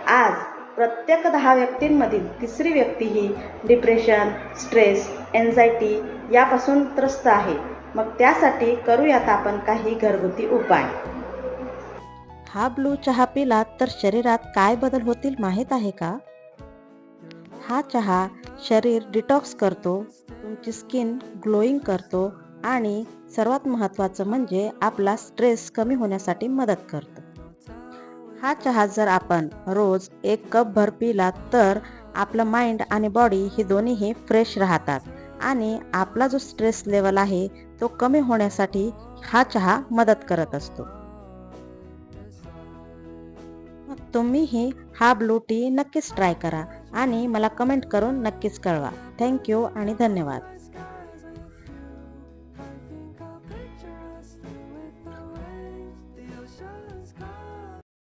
आज प्रत्येक 10 व्यक्तींमधील तिसरी व्यक्ती ही डिप्रेशन, स्ट्रेस, एन्झायटी यापासून त्रस्त आहे. मग त्यासाठी करूयात आपण काही घरगुती उपाय. हा ब्लू चहा पिलात तर शरीरात काय बदल होतील माहीत आहे का? हा चहा शरीर डिटॉक्स करतो, तुमची स्किन ग्लोईंग करतो आणि सर्वात महत्त्वाचं म्हणजे आपला स्ट्रेस कमी होण्यासाठी मदत करतो. हा चहा जर आपण रोज 1 कपभर पिला तर आपलं माइंड आणि बॉडी हे दोन्हीही फ्रेश राहतात आणि आपला जो स्ट्रेस लेवल आहे तो कमी होण्यासाठी हा चहा मदत करत असतो. तुम्हीही हा ब्लू टी नक्कीच ट्राय करा आणि मला कमेंट करून नक्कीच कळवा. थँक्यू आणि धन्यवाद.